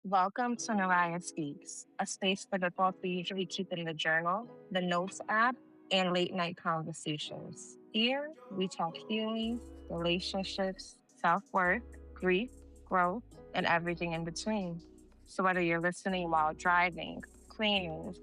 Welcome to Naraya Speaks, a space for the thoughts we usually keep in the journal, the notes app, and late night conversations. Here, we talk healing, relationships, self worth, grief, growth, and everything in between. So, whether you're listening while driving, cleaning,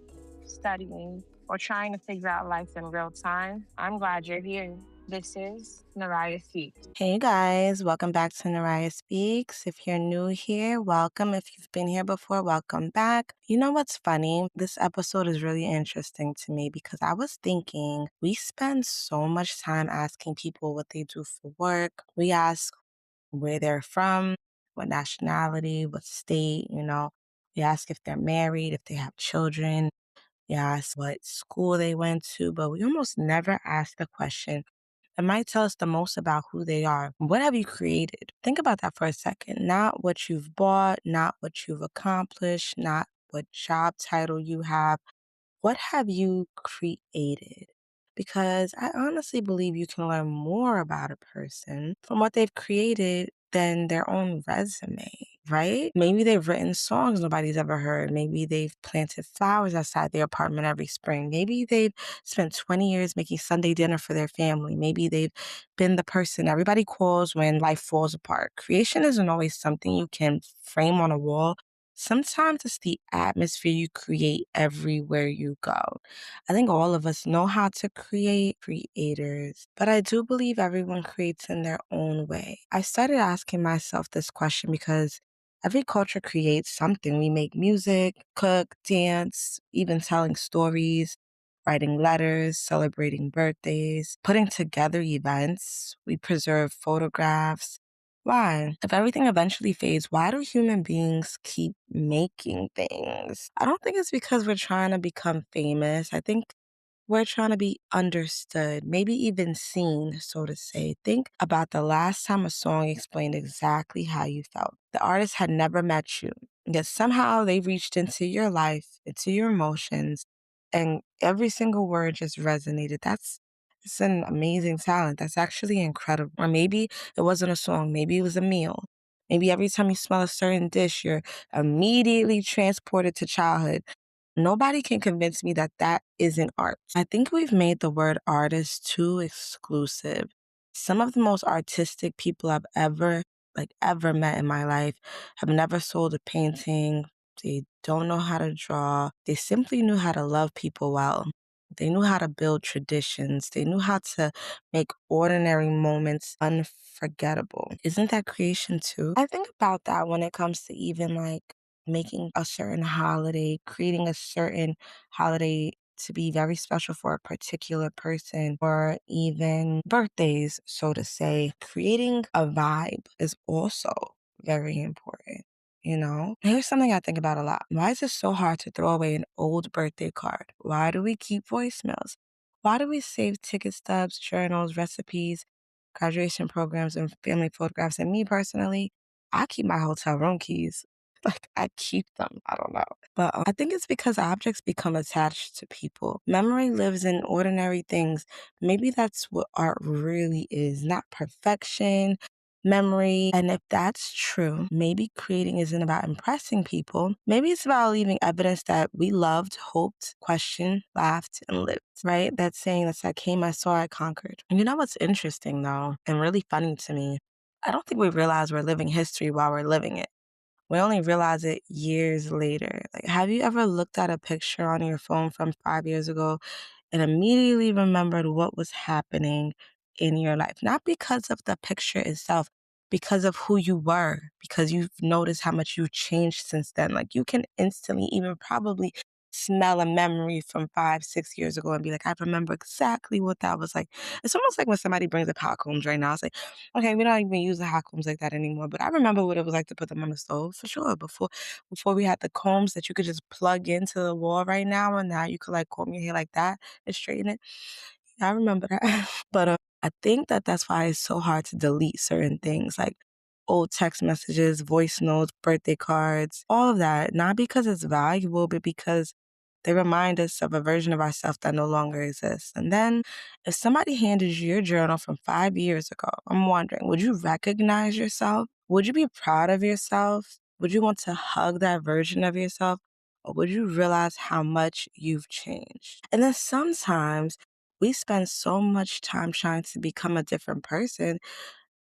studying, or trying to figure out life in real time, I'm glad you're here. This is Naraya Speaks. Hey guys, welcome back to Naraya Speaks. If you're new here, welcome. If you've been here before, welcome back. You know what's funny? This episode is really interesting to me because I was thinking we spend so much time asking people what they do for work. We ask where they're from, what nationality, what state. We ask if they're married, if they have children. We ask what school they went to, but we almost never ask the question it might tell us the most about who they are. What have you created? Think about that for a second. Not what you've bought, not what you've accomplished, not what job title you have. What have you created? Because I honestly believe you can learn more about a person from what they've created than their own resume, right? Maybe they've written songs nobody's ever heard. Maybe they've planted flowers outside their apartment every spring. Maybe they've spent 20 years making Sunday dinner for their family. Maybe they've been the person everybody calls when life falls apart. Creation isn't always something you can frame on a wall. Sometimes it's the atmosphere you create everywhere you go. I think all of us know how to create creators, but I do believe everyone creates in their own way. I started asking myself this question because every culture creates something. We make music, cook, dance, even telling stories, writing letters, celebrating birthdays, putting together events. We preserve photographs. Why? If everything eventually fades, why do human beings keep making things? I don't think it's because we're trying to become famous. I think we're trying to be understood, maybe even seen, so to say. Think about the last time a song explained exactly how you felt. The artist had never met you, yet somehow they reached into your life, into your emotions, and every single word just resonated. It's an amazing talent. That's actually incredible. Or maybe it wasn't a song, maybe it was a meal. Maybe every time you smell a certain dish, you're immediately transported to childhood. Nobody can convince me that that isn't art. I think we've made the word artist too exclusive. Some of the most artistic people I've ever met in my life have never sold a painting. They don't know how to draw. They simply knew how to love people well. They knew how to build traditions. They knew how to make ordinary moments unforgettable. Isn't that creation too? I think about that when it comes to even like making a certain holiday, creating a certain holiday to be very special for a particular person, or even birthdays, so to say. Creating a vibe is also very important. Here's something I think about a lot. Why is it so hard to throw away an old birthday card? Why do we keep voicemails? Why do we save ticket stubs, journals, recipes, graduation programs, and family photographs? And me personally, I keep my hotel room keys. Like, I keep them. I don't know. But I think it's because objects become attached to people. Memory lives in ordinary things. Maybe that's what art really is, not perfection, memory. And if that's true, maybe creating isn't about impressing people. Maybe it's about leaving evidence that we loved, hoped, questioned, laughed, and lived, right? That saying that's like, came, I saw, I conquered. And you know what's interesting though, and really funny to me? I don't think we realize we're living history while we're living it. We only realize it years later. Like, have you ever looked at a picture on your phone from 5 years ago and immediately remembered what was happening in your life? Not because of the picture itself, because of who you were, because you've noticed how much you've changed since then. Like, you can instantly even probably smell a memory from 5, 6 years ago and be like, I remember exactly what that was like. It's almost like when somebody brings up hot combs right now. It's like, okay, we don't even use the hot combs like that anymore. But I remember what it was like to put them on the stove for sure. Before we had the combs that you could just plug into the wall right now, and now you could like comb your hair like that and straighten it. Yeah, I remember that. But I think that that's why it's so hard to delete certain things like old text messages, voice notes, birthday cards, all of that. Not because it's valuable, but because they remind us of a version of ourselves that no longer exists. And then if somebody handed you your journal from 5 years ago, I'm wondering, would you recognize yourself? Would you be proud of yourself? Would you want to hug that version of yourself? Or would you realize how much you've changed? And then sometimes we spend so much time trying to become a different person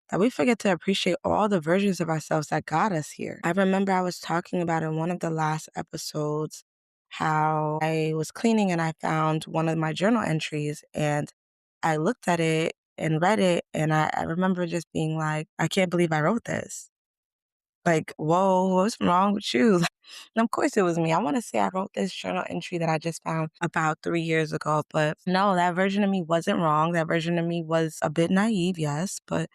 that we forget to appreciate all the versions of ourselves that got us here. I remember I was talking about in one of the last episodes how I was cleaning and I found one of my journal entries and I looked at it and read it and I remember just being like, I can't believe I wrote this. Like, whoa, what's wrong with you? And of course it was me. I want to say I wrote this journal entry that I just found about 3 years ago, but no, that version of me wasn't wrong. That version of me was a bit naive, yes, but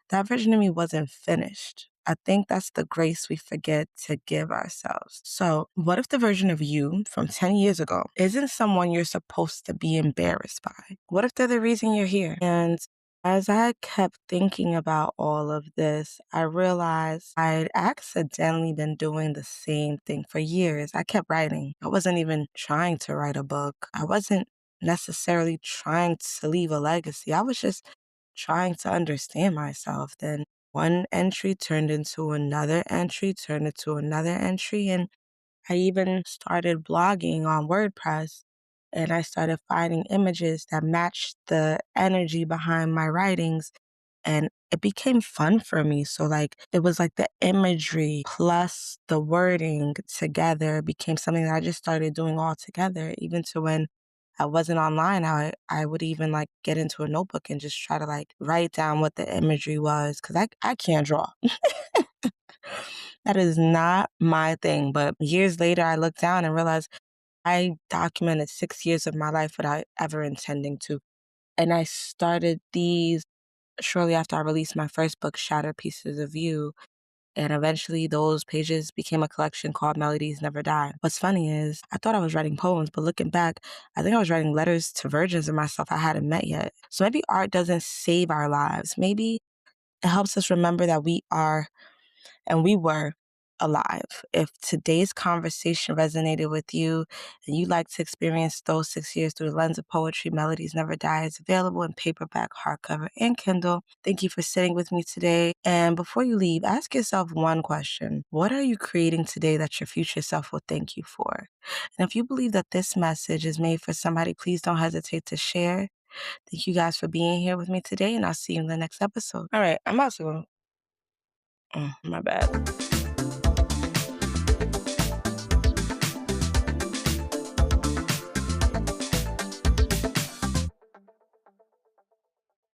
that version of me wasn't finished. I think that's the grace we forget to give ourselves. So, what if the version of you from 10 years ago isn't someone you're supposed to be embarrassed by? What if they're the reason you're here? And as I kept thinking about all of this, I realized I'd accidentally been doing the same thing for years. I kept writing. I wasn't even trying to write a book. I wasn't necessarily trying to leave a legacy. I was just trying to understand myself. Then one entry turned into another entry, turned into another entry. And I even started blogging on WordPress and I started finding images that matched the energy behind my writings. And it became fun for me. So, like, it was like the imagery plus the wording together became something that I just started doing all together, even to when I wasn't online. I would even like get into a notebook and just try to like write down what the imagery was because I can't draw. That is not my thing. But years later, I looked down and realized I documented 6 years of my life without ever intending to. And I started these shortly after I released my first book, Shattered Pieces of You. And eventually those pages became a collection called Melodies Never Die. What's funny is I thought I was writing poems, but looking back, I think I was writing letters to versions of myself I hadn't met yet. So maybe art doesn't save our lives. Maybe it helps us remember that we are and we were alive. If today's conversation resonated with you and you'd like to experience those 6 years through the lens of poetry, Melodies Never Die is available in paperback, hardcover, and Kindle. Thank you for sitting with me today. And before you leave, ask yourself one question. What are you creating today that your future self will thank you for? And if you believe that this message is made for somebody, please don't hesitate to share. Thank you guys for being here with me today, and I'll see you in the next episode. All right, I'm about to go. My bad.